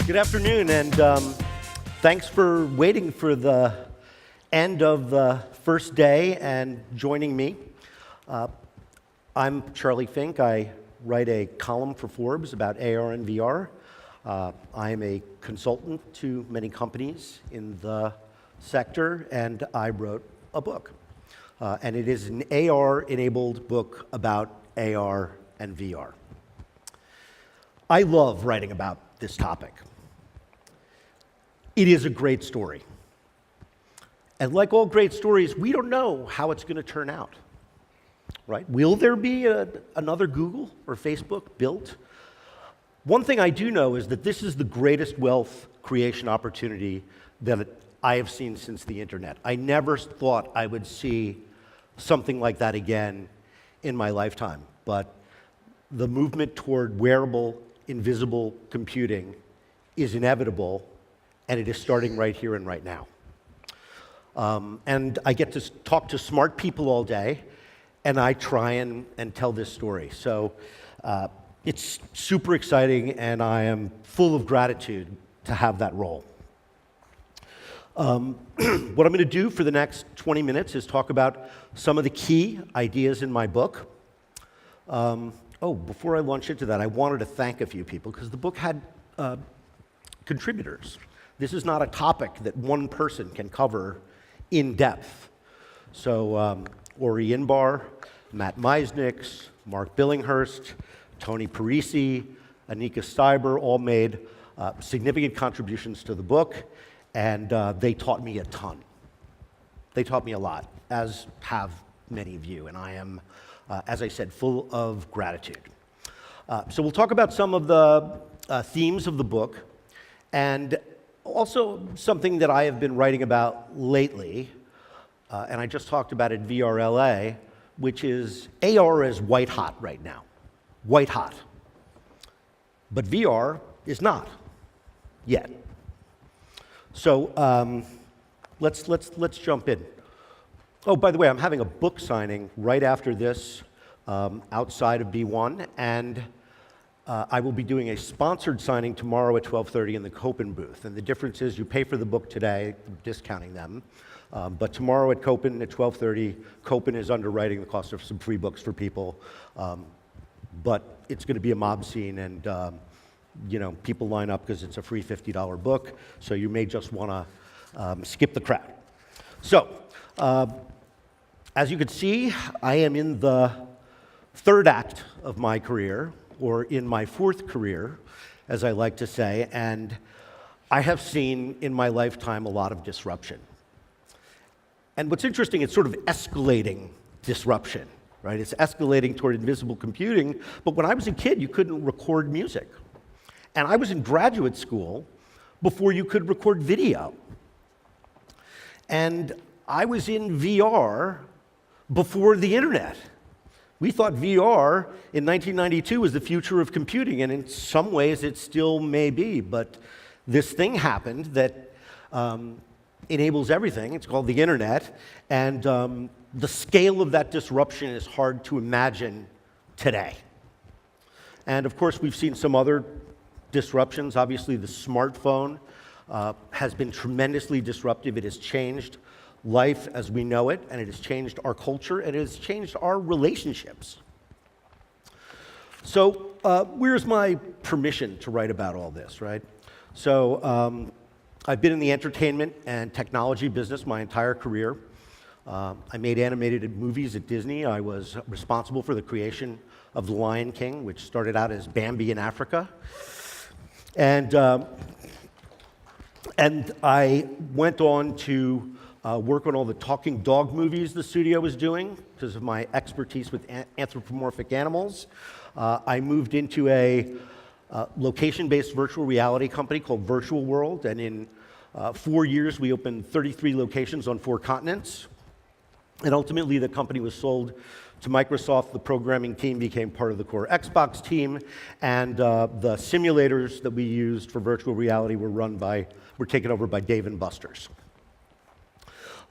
Good afternoon, and thanks for waiting for the end of the first day and joining me. I'm Charlie Fink. I write a column for Forbes about AR and VR. I am a consultant to many companies in the sector, and I wrote a book. And it is an AR-enabled book about AR and VR. I love writing about this topic. It is a great story. And like all great stories, we don't know how it's going to turn out, right? Will there be another Google or Facebook built? One thing I do know is that this is the greatest wealth creation opportunity that I have seen since the internet. I never thought I would see something like that again in my lifetime, but the movement toward wearable, invisible computing is inevitable, and it is starting right here and right now. And I get to talk to smart people all day, and I try and tell this story. So it's super exciting, and I am full of gratitude to have that role. What I'm going to do for the next 20 minutes is talk about some of the key ideas in my book. Before I launch into that, I wanted to thank a few people, because the book had contributors. This is not a topic that one person can cover in depth. So Ori Inbar, Matt Meisniks, Mark Billinghurst, Tony Parisi, Anika Steiber all made significant contributions to the book, and they taught me a ton. They taught me a lot, as have many of you, and I am, as I said, full of gratitude. So we'll talk about some of the themes of the book, and also something that I have been writing about lately, and I just talked about at VRLA, which is AR is white hot right now. White hot. But VR is not yet. So let's jump in. Oh, by the way, I'm having a book signing right after this outside of B1, and I will be doing a sponsored signing tomorrow at 12:30 in the Copen booth. And the difference is you pay for the book today, discounting them, but tomorrow at Copen at 12:30, Copen is underwriting the cost of some free books for people. But it's going to be a mob scene, and people line up because it's a free $50 book, so you may just want to skip the crowd. So, as you can see, I am in the third act of my career, or in my fourth career, as I like to say, and I have seen in my lifetime a lot of disruption. And what's interesting, it's sort of escalating disruption, right? It's escalating toward invisible computing, but when I was a kid, you couldn't record music. And I was in graduate school before you could record video. And I was in VR before the internet. We thought VR in 1992 was the future of computing, and in some ways it still may be, but this thing happened that enables everything. It's called the internet, and the scale of that disruption is hard to imagine today. And of course, we've seen some other disruptions. Obviously, the smartphone has been tremendously disruptive. It has changed life as we know it, and it has changed our culture, and it has changed our relationships. So where's my permission to write about all this, right? So I've been in the entertainment and technology business my entire career. I made animated movies at Disney. I was responsible for the creation of The Lion King, which started out as Bambi in Africa. And I went on to work on all the talking dog movies the studio was doing because of my expertise with anthropomorphic animals. I moved into a location-based virtual reality company called Virtual World, and in 4 years we opened 33 locations on 4 continents. And ultimately the company was sold to Microsoft. The programming team became part of the core Xbox team, and the simulators that we used for virtual reality were taken over by Dave & Buster's.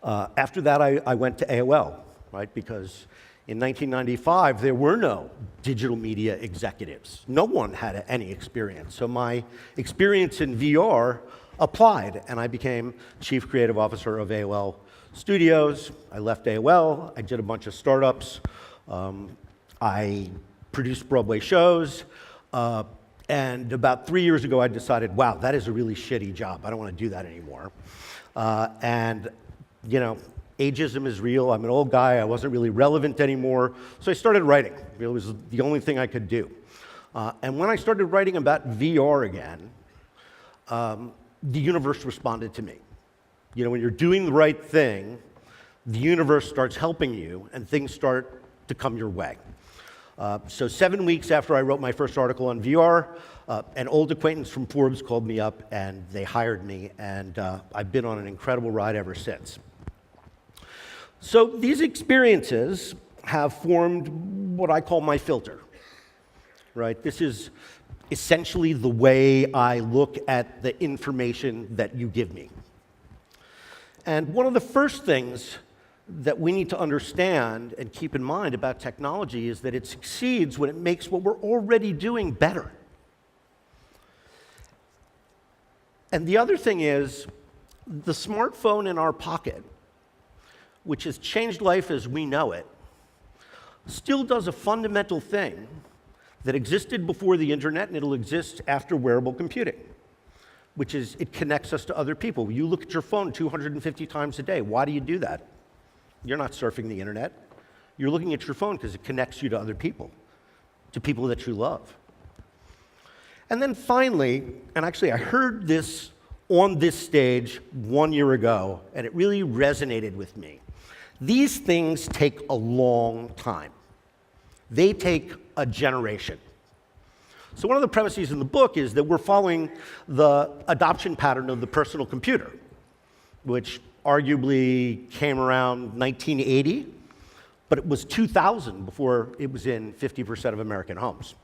After that, I went to AOL, right? Because In 1995, there were no digital media executives. No one had any experience. So my experience in VR applied, and I became Chief Creative Officer of AOL Studios. I left AOL. I did a bunch of startups. I produced Broadway shows. And about 3 years ago, I decided, wow, that is a really shitty job. I don't want to do that anymore. And, you know, ageism is real. I'm an old guy. I wasn't really relevant anymore. So I started writing. It was the only thing I could do. And when I started writing about VR again, the universe responded to me. You know, when you're doing the right thing, the universe starts helping you, and things start to come your way. So 7 weeks after I wrote my first article on VR, an old acquaintance from Forbes called me up, and they hired me, and I've been on an incredible ride ever since. So these experiences have formed what I call my filter, right? This is essentially the way I look at the information that you give me. And one of the first things that we need to understand and keep in mind about technology is that it succeeds when it makes what we're already doing better. And the other thing is, the smartphone in our pocket, which has changed life as we know it, still does a fundamental thing that existed before the internet and it'll exist after wearable computing, which is it connects us to other people. You look at your phone 250 times a day. Why do you do that? You're not surfing the internet. You're looking at your phone because it connects you to other people, to people that you love. And then finally, and actually I heard this on this stage 1 year ago, and it really resonated with me. These things take a long time. They take a generation. So one of the premises in the book is that we're following the adoption pattern of the personal computer, which arguably came around 1980, but it was 2000 before it was in 50% of American homes.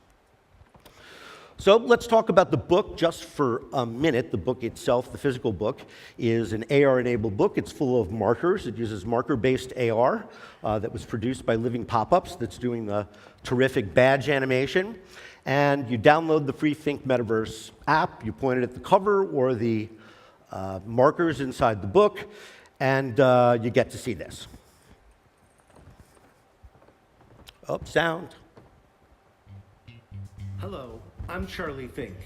So let's talk about the book just for a minute. The book itself, the physical book, is an AR-enabled book. It's full of markers. It uses marker-based AR that was produced by Living Pop-Ups that's doing the terrific badge animation. And you download the free Fink Metaverse app. You point it at the cover or the markers inside the book, and you get to see this. Oh, sound. Hello, I'm Charlie Fink.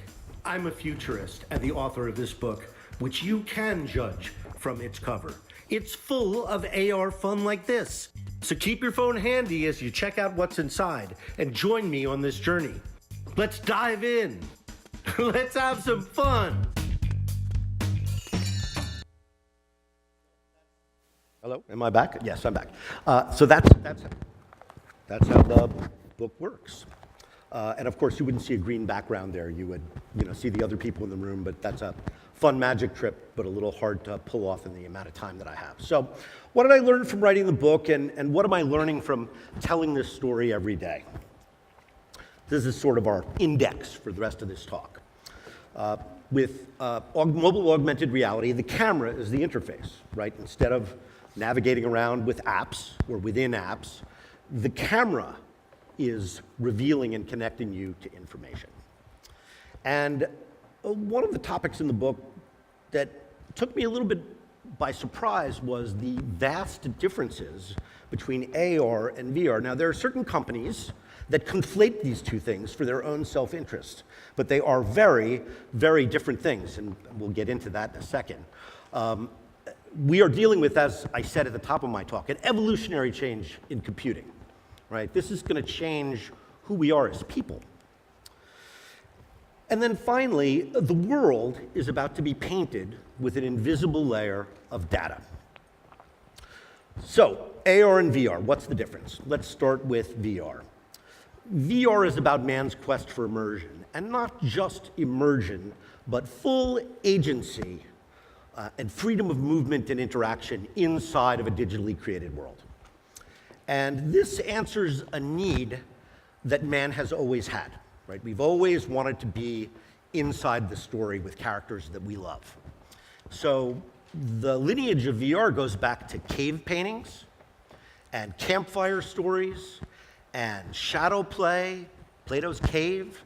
I'm a futurist and the author of this book, which you can judge from its cover. It's full of AR fun like this. So keep your phone handy as you check out what's inside and join me on this journey. Let's dive in. Let's have some fun. Hello, am I back? Yes, I'm back. So that's how the book works. And of course, you wouldn't see a green background there. You would, see the other people in the room, but that's a fun magic trip, but a little hard to pull off in the amount of time that I have. So what did I learn from writing the book, and what am I learning from telling this story every day? This is sort of our index for the rest of this talk. With mobile augmented reality, the camera is the interface, right? Instead of navigating around with apps or within apps, the camera is revealing and connecting you to information. And one of the topics in the book that took me a little bit by surprise was the vast differences between AR and VR. Now, there are certain companies that conflate these two things for their own self-interest, but they are very, very different things, and we'll get into that in a second. We are dealing with, as I said at the top of my talk, an evolutionary change in computing, right? This is going to change who we are as people. And then finally, the world is about to be painted with an invisible layer of data. So, AR and VR, what's the difference? Let's start with VR. VR is about man's quest for immersion, and not just immersion, but full agency and freedom of movement and interaction inside of a digitally created world. And this answers a need that man has always had, right? We've always wanted to be inside the story with characters that we love. So the lineage of VR goes back to cave paintings and campfire stories and shadow play, Plato's cave.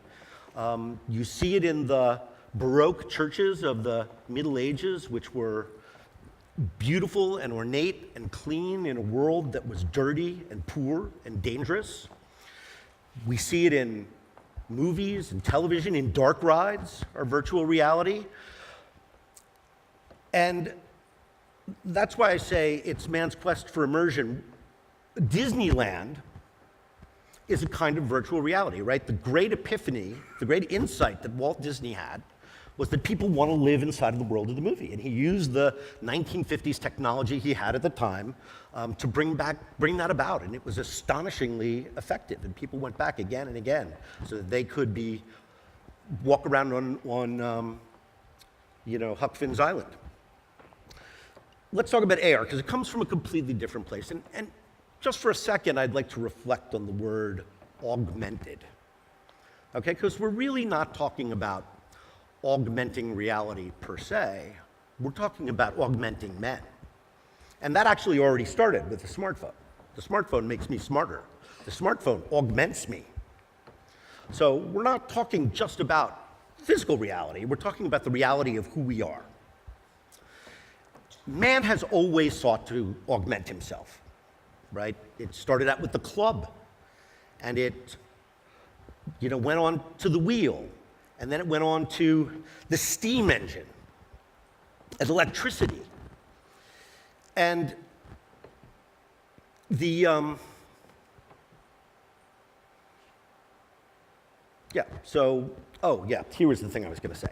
You see it in the Baroque churches of the Middle Ages, which were beautiful and ornate and clean in a world that was dirty and poor and dangerous. We see it in movies and television, in dark rides, or virtual reality. And that's why I say it's man's quest for immersion. Disneyland is a kind of virtual reality, right? The great epiphany, the great insight that Walt Disney had was that people want to live inside of the world of the movie. And he used the 1950s technology he had at the time to bring that about. And it was astonishingly effective. And people went back again and again so that they could walk around on Huck Finn's Island. Let's talk about AR, because it comes from a completely different place. And just for a second, I'd like to reflect on the word augmented. Okay, because we're really not talking about augmenting reality per se. We're talking about augmenting men. And that actually already started with the smartphone. The smartphone makes me smarter. The smartphone augments me. So we're not talking just about physical reality. We're talking about the reality of who we are. Man has always sought to augment himself, right? It started out with the club, and it went on to the wheel, and then it went on to the steam engine and electricity. And here was the thing I was going to say.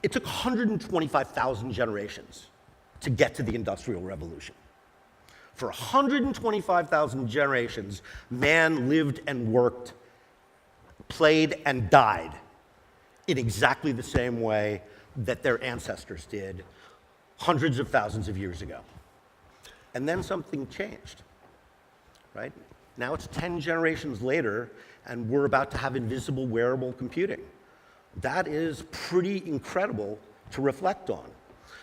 It took 125,000 generations to get to the Industrial Revolution. For 125,000 generations, man lived and worked, played and died in exactly the same way that their ancestors did hundreds of thousands of years ago. And then something changed, right? Now it's 10 generations later, and we're about to have invisible wearable computing. That is pretty incredible to reflect on.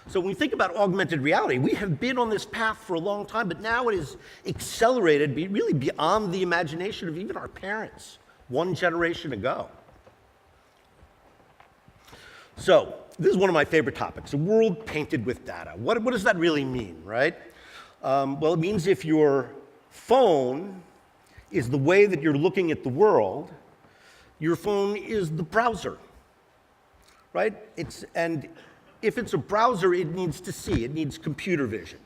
So when we think about augmented reality, we have been on this path for a long time, but now it is accelerated, really beyond the imagination of even our parents one generation ago. So this is one of my favorite topics, a world painted with data. What does that really mean, right? Well, it means if your phone is the way that you're looking at the world, your phone is the browser, right? And if it's a browser, it needs to see, it needs computer vision.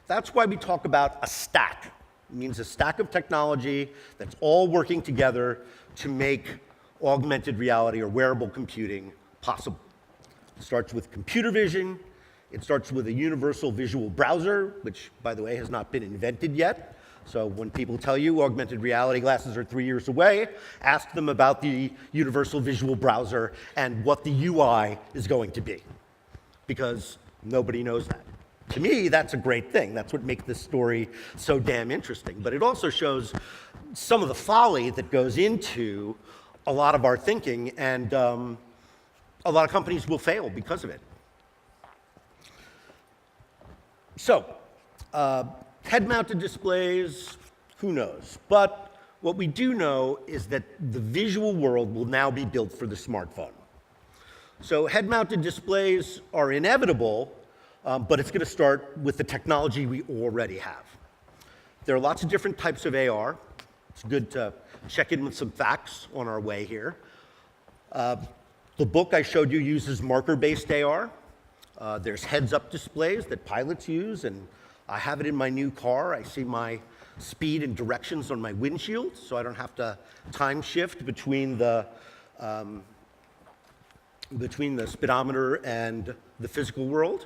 That's why we talk about a stack. It means a stack of technology that's all working together to make augmented reality or wearable computing possible. It starts with computer vision. It starts with a universal visual browser, which, by the way, has not been invented yet. So when people tell you augmented reality glasses are 3 years away, ask them about the universal visual browser and what the UI is going to be, because nobody knows that. To me, that's a great thing. That's what makes this story so damn interesting. But it also shows some of the folly that goes into a lot of our thinking, and a lot of companies will fail because of it. So, head-mounted displays, who knows? But what we do know is that the visual world will now be built for the smartphone. So head-mounted displays are inevitable, but it's going to start with the technology we already have. There are lots of different types of AR. It's good to check in with some facts on our way here. The book I showed you uses marker-based AR. There's heads-up displays that pilots use, and I have it in my new car. I see my speed and directions on my windshield, so I don't have to time shift between the speedometer and the physical world.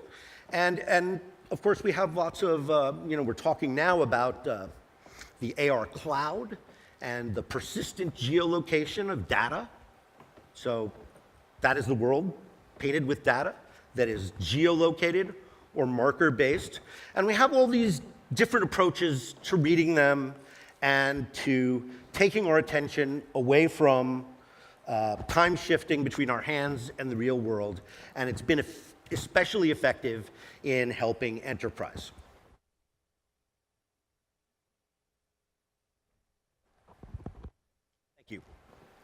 And of course, we have lots of, we're talking now about the AR cloud and the persistent geolocation of data. So that is the world painted with data that is geolocated or marker-based. And we have all these different approaches to reading them and to taking our attention away from time shifting between our hands and the real world. And it's been especially effective in helping enterprise.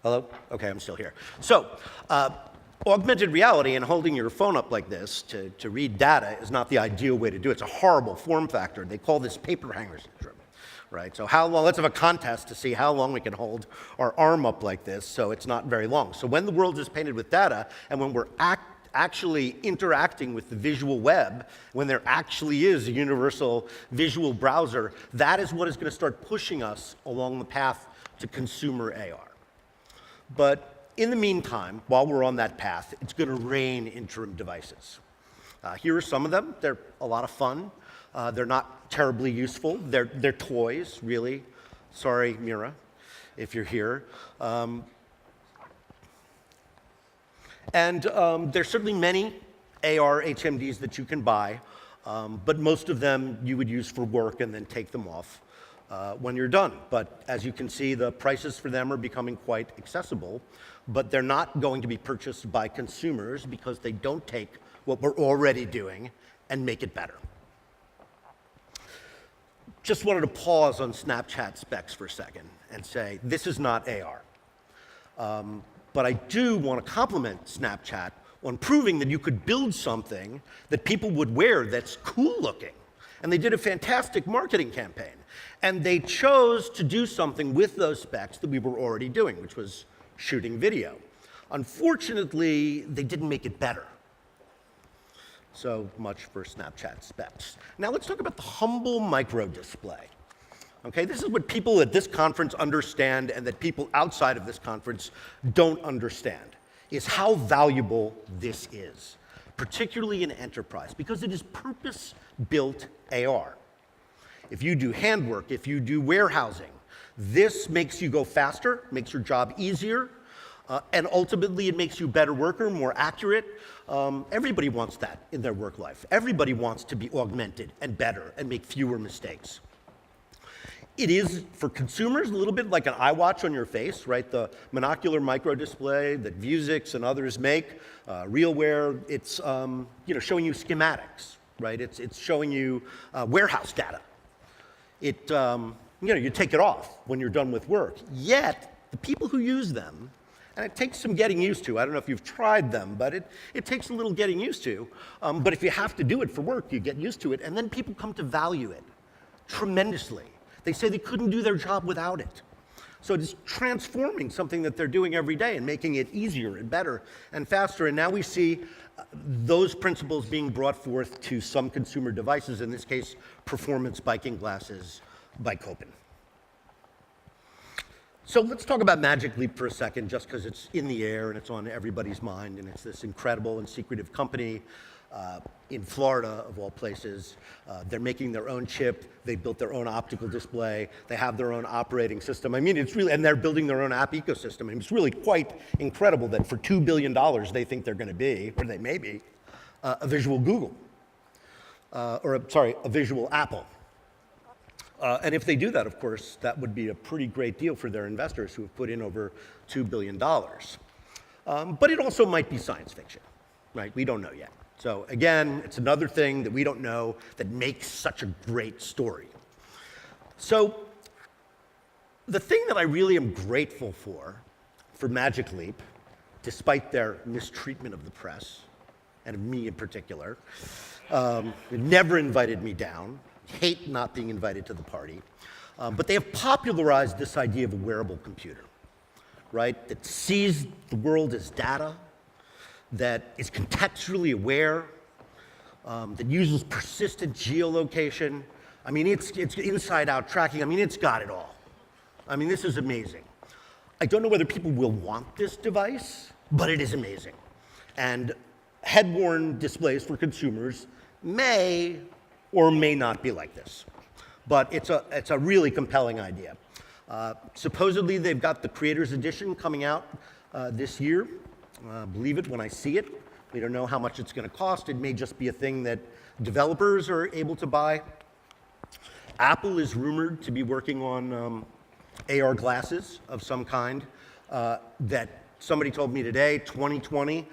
Hello? Okay, I'm still here. So, augmented reality and holding your phone up like this to read data is not the ideal way to do it. It's a horrible form factor. They call this paper hanger syndrome, right? So how long, let's have a contest to see how long we can hold our arm up like this so it's not very long. So when the world is painted with data and when we're actually interacting with the visual web, when there actually is a universal visual browser, that is what is going to start pushing us along the path to consumer AR. But in the meantime, while we're on that path, it's going to rain interim devices. Here are some of them. They're a lot of fun. They're not terribly useful. They're toys, really. Sorry, Mira, if you're here. There's certainly many AR HMDs that you can buy, but most of them you would use for work and then take them off when you're done. But as you can see, the prices for them are becoming quite accessible, but they're not going to be purchased by consumers because they don't take what we're already doing and make it better. Just wanted to pause on Snapchat specs for a second and say, this is not AR. But I do want to compliment Snapchat on proving that you could build something that people would wear that's cool looking. And they did a fantastic marketing campaign. And they chose to do something with those specs that we were already doing, which was shooting video. Unfortunately, they didn't make it better. So much for Snapchat specs. Now let's talk about the humble MICRODISPLAY. Okay, this is what people at this conference understand and that people outside of this conference don't understand, is how valuable this is, particularly in enterprise, because it is purpose-built AR. If you do handwork, if you do warehousing, this makes you go faster, makes your job easier, and ultimately it makes you a better worker, more accurate. Everybody wants that in their work life. Everybody wants to be augmented and better and make fewer mistakes. It is, for consumers, a little bit like an iWatch on your face, right? The monocular microdisplay that Vuzix and others make, RealWear, it's showing you schematics, right? It's showing you warehouse data. You take it off when you're done with work. Yet, the people who use them, and it takes some getting used to. I don't know if you've tried them, but it takes a little getting used to. But if you have to do it for work, you get used to it, and then people come to value it tremendously. They say they couldn't do their job without it. So it's transforming something that they're doing every day and making it easier and better and faster. And now we see those principles being brought forth to some consumer devices, in this case, performance biking glasses by Copen. So let's talk about Magic Leap for a second, just because it's in the air and it's on everybody's mind, and it's this incredible and secretive company in Florida, of all places. They're making their own chip. They built their own optical display. They have their own operating system. I mean, it's really, and they're building their own app ecosystem. And it's really quite incredible that for $2 billion, they think they're going to be, or they may be, a visual Google, a visual Apple. And if they do that, of course, that would be a pretty great deal for their investors who have put in over $2 billion. But it also might be science fiction, right? We don't know yet. So again, it's another thing that we don't know that makes such a great story. So the thing that I really am grateful for Magic Leap, despite their mistreatment of the press, and of me in particular, they never invited me down, hate not being invited to the party, but they have popularized this idea of a wearable computer, right? That sees the world as data, that is contextually aware, that uses persistent geolocation. I mean, it's inside-out tracking. I mean, it's got it all. I mean, this is amazing. I don't know whether people will want this device, but it is amazing. And head-worn displays for consumers may or may not be like this. But it's a really compelling idea. Supposedly, they've got the Creators Edition coming out this year. Believe it when I see it. We don't know how much it's going to cost. It may just be a thing that developers are able to buy. Apple is rumored to be working on AR glasses of some kind that somebody told me today, 2020.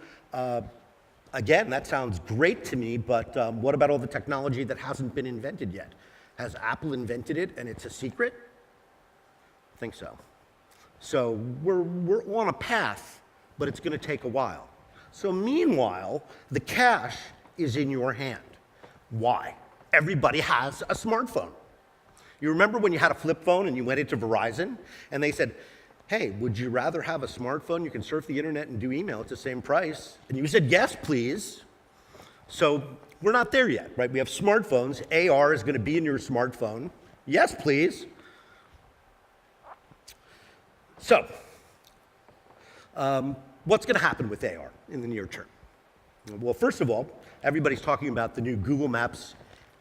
Again, that sounds great to me, but what about all the technology that hasn't been invented yet? Has Apple invented it and it's a secret? I think so. So we're on a path, but it's going to take a while. So meanwhile, the cash is in your hand. Why? Everybody has a smartphone. You remember when you had a flip phone and you went into Verizon and they said, hey, would you rather have a smartphone? You can surf the internet and do email at the same price. And you said, yes, please. So we're not there yet, right? We have smartphones. AR is going to be in your smartphone. Yes, please. So what's going to happen with AR in the near term? Well, first of all, everybody's talking about the new Google Maps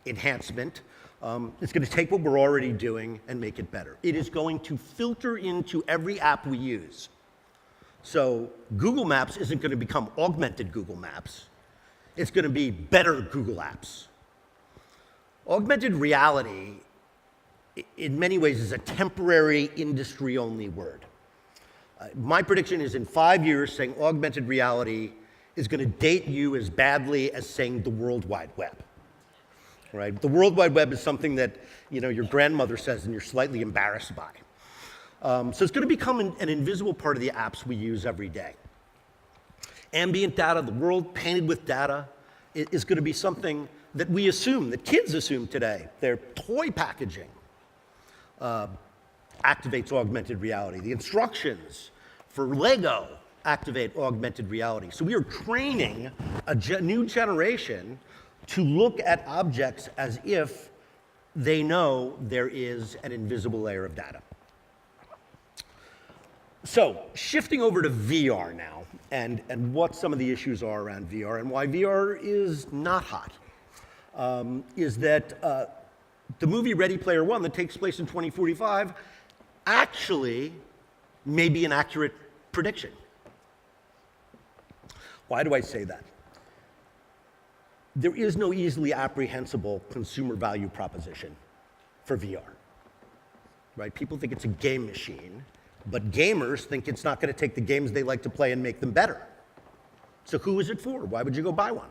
enhancement. It's going to take what we're already doing and make it better. It is going to filter into every app we use. So Google Maps isn't going to become augmented Google Maps. It's going to be better Google Apps. Augmented reality, in many ways, is a temporary industry-only word. My prediction is in 5 years, saying augmented reality is going to date you as badly as saying the World Wide Web. Right? The World Wide Web is something that your grandmother says and you're slightly embarrassed by. So it's going to become an invisible part of the apps we use every day. Ambient data, the world painted with data, is going to be something that we assume, that kids assume today. Their toy packaging activates augmented reality. The instructions for Lego activate augmented reality. So we are training a new generation to look at objects as if they know there is an invisible layer of data. So shifting over to VR now, and what some of the issues are around VR and why VR is not hot, is that the movie Ready Player One that takes place in 2045 actually may be an accurate prediction. Why do I say that? There is no easily apprehensible consumer value proposition for VR, right? People think it's a game machine, but gamers think it's not going to take the games they like to play and make them better. So who is it for? Why would you go buy one?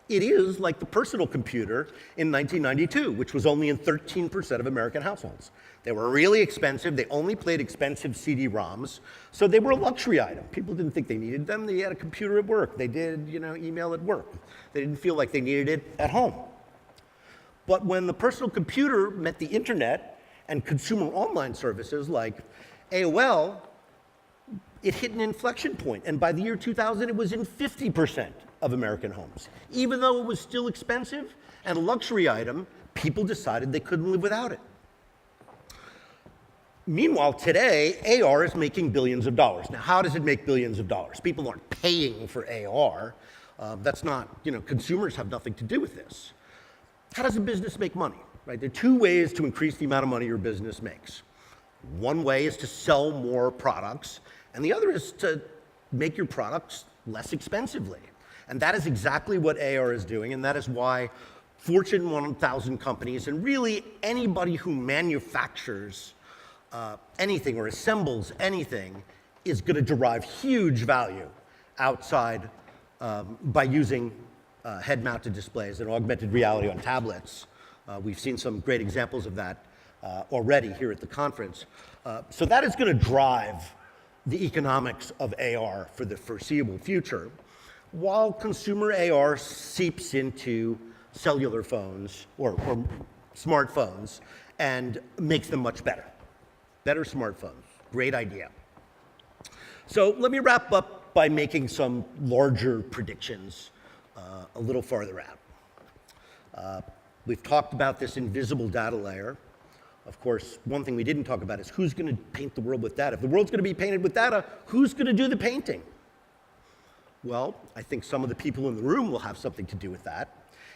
It is like the personal computer in 1992, which was only in 13% of American households. They were really expensive. They only played expensive CD-ROMs, so they were a luxury item. People didn't think they needed them. They had a computer at work. They did, email at work. They didn't feel like they needed it at home. But when the personal computer met the internet and consumer online services like AOL, it hit an inflection point, and by the year 2000, it was in 50% of American homes. Even though it was still expensive and a luxury item, people decided they couldn't live without it. Meanwhile, today, AR is making billions of dollars. Now, how does it make billions of dollars? People aren't paying for AR. That's not, consumers have nothing to do with this. How does a business make money? Right? There are two ways to increase the amount of money your business makes. One way is to sell more products, and the other is to make your products less expensively. And that is exactly what AR is doing, and that is why Fortune 1000 companies, and really anybody who manufactures anything or assembles anything, is going to derive huge value outside by using head-mounted displays and augmented reality on tablets. We've seen some great examples of that already here at the conference. So that is going to drive the economics of AR for the foreseeable future, while consumer AR seeps into cellular phones or smartphones and makes them much better. Better smartphones. Great idea. So let me wrap up by making some larger predictions a little farther out. We've talked about this invisible data layer. Of course, one thing we didn't talk about is who's going to paint the world with data. If the world's going to be painted with data, who's going to do the painting? Well, I think some of the people in the room will have something to do with that.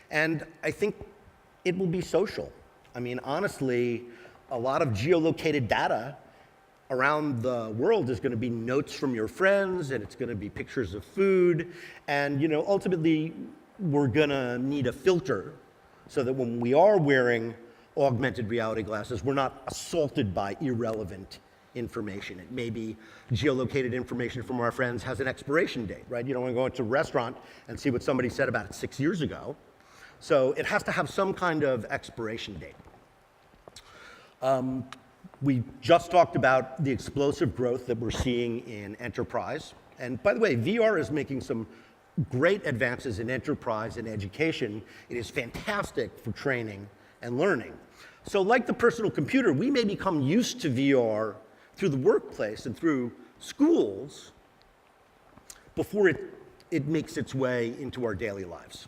And I think it will be social. I mean, honestly, a lot of geolocated data around the world is going to be notes from your friends, and it's going to be pictures of food. And, ultimately, we're going to need a filter so that when we are wearing augmented reality glasses, we're not assaulted by irrelevant information. It may be geolocated information from our friends has an expiration date, right? You don't want to go into a restaurant and see what somebody said about it 6 years ago. So it has to have some kind of expiration date. We just talked about the explosive growth that we're seeing in enterprise. And by the way, VR is making some great advances in enterprise and education. It is fantastic for training and learning. So like the personal computer, we may become used to VR through the workplace and through schools before it makes its way into our daily lives.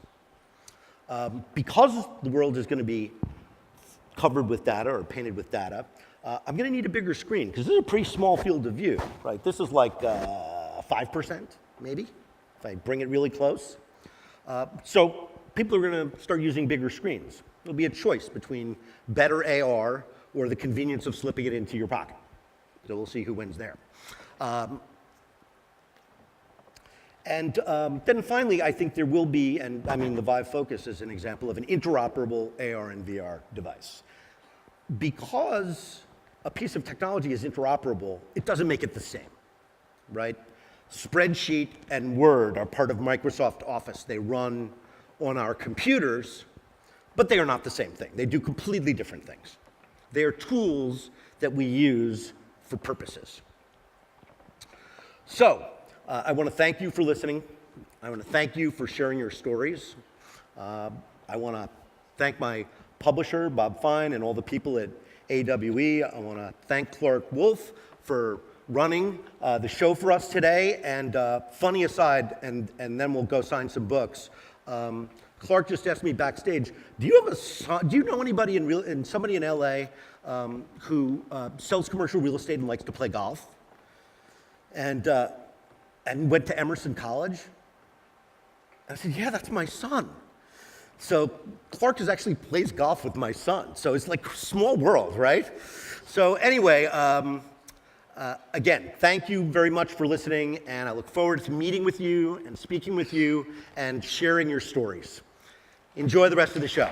Because the world is going to be covered with data or painted with data, I'm going to need a bigger screen because this is a pretty small field of view, right? This is like 5%, maybe, if I bring it really close. So people are going to start using bigger screens. There'll be a choice between better AR or the convenience of slipping it into your pocket. So we'll see who wins there. And then finally, I think there will be, and I mean the Vive Focus is an example of an interoperable AR and VR device. Because a piece of technology is interoperable, it doesn't make it the same, right? Spreadsheet and Word are part of Microsoft Office. They run on our computers, but they are not the same thing. They do completely different things. They are tools that we use for purposes. So, I want to thank you for listening. I want to thank you for sharing your stories. I want to thank my publisher, Bob Fine, and all the people at AWE. I want to thank Clark Wolf for running the show for us today. And funny aside, and then we'll go sign some books. Clark just asked me backstage, do you know anybody somebody in LA who sells commercial real estate and likes to play golf? And went to Emerson College? I said, yeah, that's my son. So Clark actually plays golf with my son. So it's like a small world, right? So anyway, again, thank you very much for listening, and I look forward to meeting with you and speaking with you and sharing your stories. Enjoy the rest of the show.